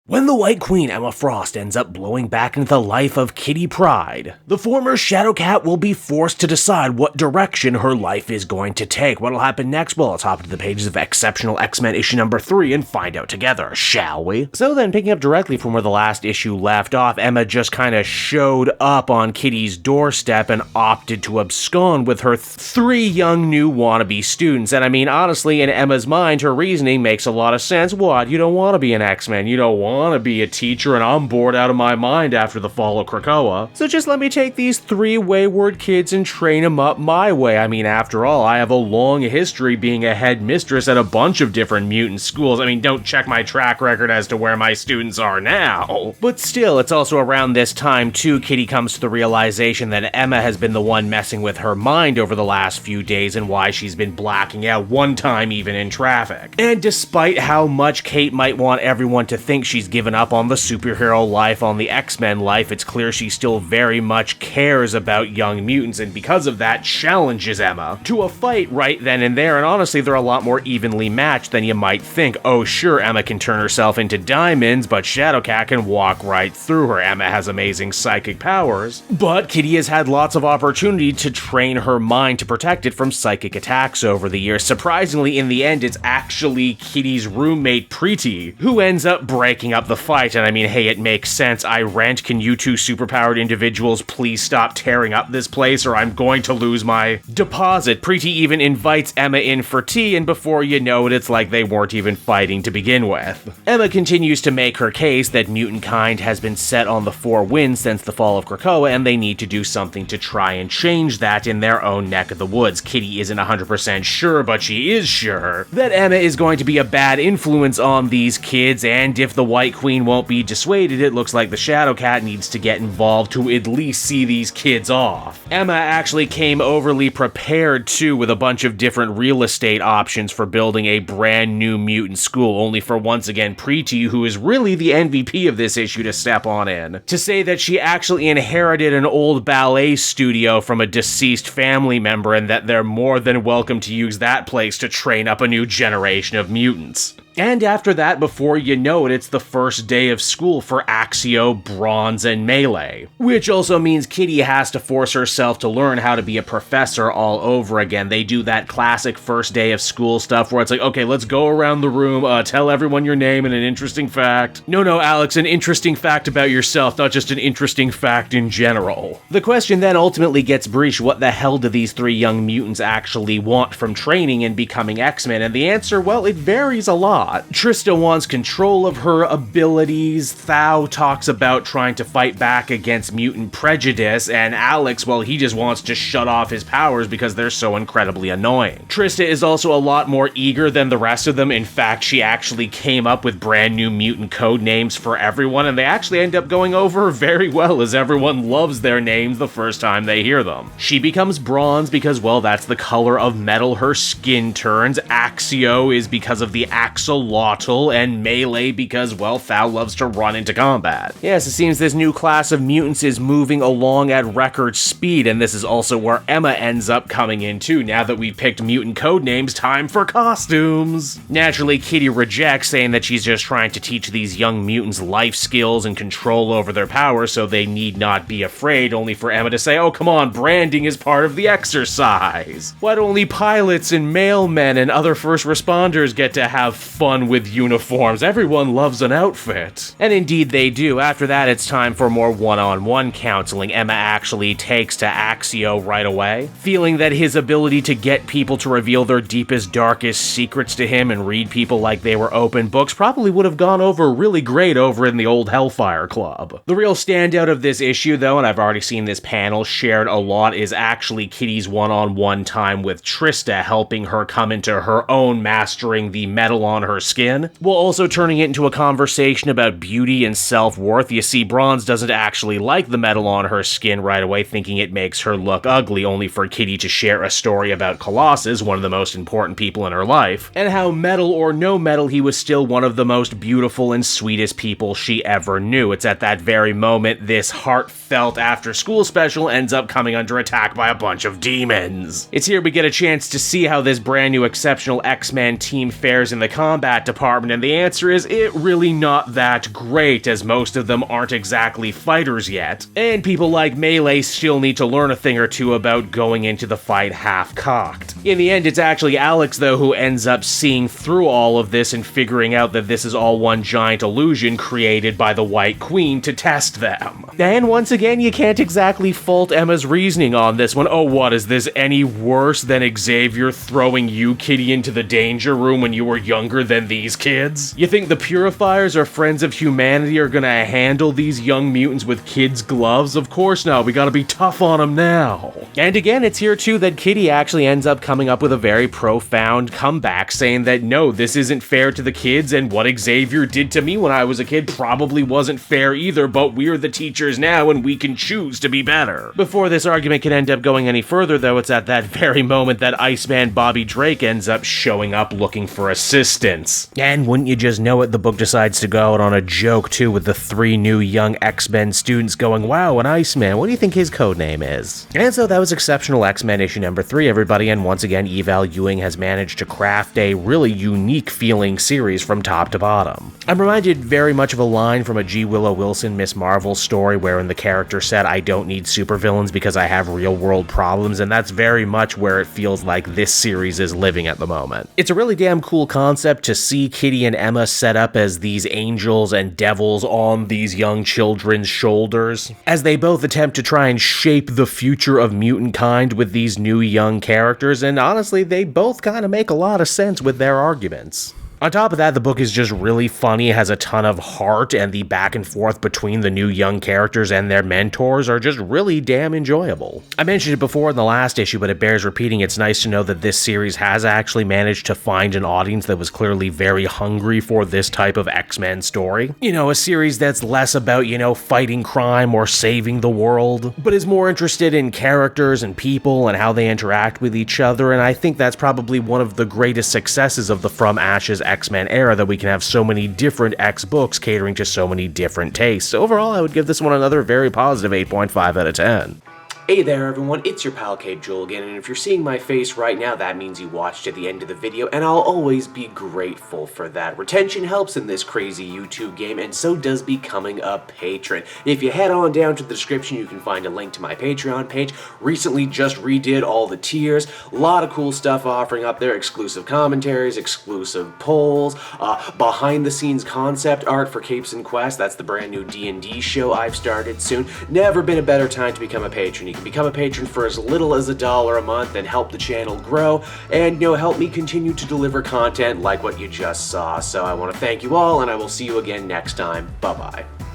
When the White Queen Emma Frost ends up blowing back into the life of Kitty Pryde, the former Shadowcat will be forced to decide what direction her life is going to take. What'll happen next? Well, let's hop into the pages of Exceptional X-Men issue number 3 and find out together, shall we? So then, picking up directly from where the last issue left off, Emma just kind of showed up on Kitty's doorstep and opted to abscond with her 3 young new wannabe students. And I mean, honestly, in Emma's mind, her reasoning makes a lot of sense. What? You don't want to be an X-Men. You don't want to be a teacher, and I'm bored out of my mind after the fall of Krakoa. So just let me take these 3 wayward kids and train them up my way. I mean, after all, I have a long history being a headmistress at a bunch of different mutant schools. I mean, don't check my track record as to where my students are now. But still, it's also around this time, too, Kitty comes to the realization that Emma has been the one messing with her mind over the last few days and why she's been blacking out one time even in traffic. And despite how much Kate might want everyone to think she's given up on the superhero life, on the X-Men life, it's clear she still very much cares about young mutants, and because of that, challenges Emma to a fight right then and there, and honestly, they're a lot more evenly matched than you might think. Oh sure, Emma can turn herself into diamonds, but Shadowcat can walk right through her. Emma has amazing psychic powers, but Kitty has had lots of opportunity to train her mind to protect it from psychic attacks over the years. Surprisingly, in the end, it's actually Kitty's roommate Preeti who ends up breaking up the fight. And I mean, hey, it makes sense. I rent. Can you 2 superpowered individuals please stop tearing up this place, or I'm going to lose my deposit. Preeti even invites Emma in for tea, and before you know it, it's like they weren't even fighting to begin with. Emma continues to make her case that mutant kind has been set on the 4 winds since the fall of Krakoa, and they need to do something to try and change that in their own neck of the woods. Kitty isn't 100% sure, but she is sure that Emma is going to be a bad influence on these kids, and if the White Queen won't be dissuaded, it looks like the Shadowcat needs to get involved to at least see these kids off. Emma actually came overly prepared too, with a bunch of different real estate options for building a brand new mutant school, only for once again Preeti, who is really the MVP of this issue, to step on in to say that she actually inherited an old ballet studio from a deceased family member, and that they're more than welcome to use that place to train up a new generation of mutants. And after that, before you know it, it's the first day of school for Axio, Bronze, and Melee. Which also means Kitty has to force herself to learn how to be a professor all over again. They do that classic first day of school stuff where it's like, okay, let's go around the room, tell everyone your name and an interesting fact. No, Alex, an interesting fact about yourself, not just an interesting fact in general. The question then ultimately gets breached: what the hell do these 3 young mutants actually want from training and becoming X-Men? And the answer, well, it varies a lot. Trista wants control of her abilities, Thao talks about trying to fight back against mutant prejudice, and Alex, well, he just wants to shut off his powers because they're so incredibly annoying. Trista is also a lot more eager than the rest of them. In fact, she actually came up with brand new mutant code names for everyone, and they actually end up going over very well, as everyone loves their names the first time they hear them. She becomes Bronze because, well, that's the color of metal her skin turns. Axio is because of the axolotl, and Melee because, well, Thao loves to run into combat. Yes, it seems this new class of mutants is moving along at record speed, and this is also where Emma ends up coming in too. Now that we've picked mutant code names, time for costumes. Naturally, Kitty rejects, saying that she's just trying to teach these young mutants life skills and control over their powers so they need not be afraid, only for Emma to say, oh come on, branding is part of the exercise. Why do only pilots and mailmen and other first responders get to have fun with uniforms? Everyone loves an outfit. And indeed they do. After that, it's time for more one-on-one counseling. Emma actually takes to Axio right away, feeling that his ability to get people to reveal their deepest, darkest secrets to him and read people like they were open books probably would have gone over really great over in the old Hellfire Club. The real standout of this issue, though, and I've already seen this panel shared a lot, is actually Kitty's one-on-one time with Trista, helping her come into her own, mastering the metal on her skin, while also turning it into a conversation about beauty and self-worth. You see, Bronze doesn't actually like the metal on her skin right away, thinking it makes her look ugly, only for Kitty to share a story about Colossus, one of the most important people in her life, and how metal or no metal, he was still one of the most beautiful and sweetest people she ever knew. It's at that very moment this heartfelt after-school special ends up coming under attack by a bunch of demons. It's here we get a chance to see how this brand new Exceptional X-Men team fares in the comics, combat department? And the answer is it really not that great, as most of them aren't exactly fighters yet. And people like Melee still need to learn a thing or two about going into the fight half-cocked. In the end, it's actually Alex, though, who ends up seeing through all of this and figuring out that this is all one giant illusion created by the White Queen to test them. And once again, you can't exactly fault Emma's reasoning on this one. Oh, what, is this any worse than Xavier throwing you, Kitty, into the danger room when you were younger than these kids? You think the Purifiers or Friends of Humanity are gonna handle these young mutants with kids' gloves? Of course not, we gotta be tough on them now. And again, it's here too that Kitty actually ends up coming up with a very profound comeback, saying that no, this isn't fair to the kids, and what Xavier did to me when I was a kid probably wasn't fair either, but we're the teachers now and we can choose to be better. Before this argument can end up going any further, though, it's at that very moment that Iceman Bobby Drake ends up showing up looking for assistance. And wouldn't you just know it, the book decides to go out on a joke too, with the 3 new young X-Men students going, wow, an Iceman, what do you think his codename is? And so that was Exceptional X-Men issue number 3, everybody, and once again, Eval Ewing has managed to craft a really unique feeling series from top to bottom. I'm reminded very much of a line from a G. Willow Wilson Miss Marvel story wherein the character said, I don't need supervillains because I have real-world problems, and that's very much where it feels like this series is living at the moment. It's a really damn cool concept to see Kitty and Emma set up as these angels and devils on these young children's shoulders, as they both attempt to try and shape the future of mutant kind with these new young characters, and honestly, they both kind of make a lot of sense with their arguments. On top of that, the book is just really funny, has a ton of heart, and the back and forth between the new young characters and their mentors are just really damn enjoyable. I mentioned it before in the last issue, but it bears repeating. It's nice to know that this series has actually managed to find an audience that was clearly very hungry for this type of X-Men story. You know, a series that's less about, fighting crime or saving the world, but is more interested in characters and people and how they interact with each other, and I think that's probably one of the greatest successes of the From Ashes X-Men era, that we can have so many different X books catering to so many different tastes. Overall, I would give this one another very positive 8.5 out of 10. Hey there everyone, it's your pal Cape Joel again, and if you're seeing my face right now, that means you watched to the end of the video, and I'll always be grateful for that. Retention helps in this crazy YouTube game, and so does becoming a patron. If you head on down to the description, you can find a link to my Patreon page. Recently just redid all the tiers, a lot of cool stuff offering up there, exclusive commentaries, exclusive polls, behind the scenes concept art for Capes and Quest. That's the brand new D&D show I've started soon. Never been a better time to become a patron. You can become a patron for as little as $1 a month and help the channel grow and, help me continue to deliver content like what you just saw. So I want to thank you all, and I will see you again next time. Bye-bye.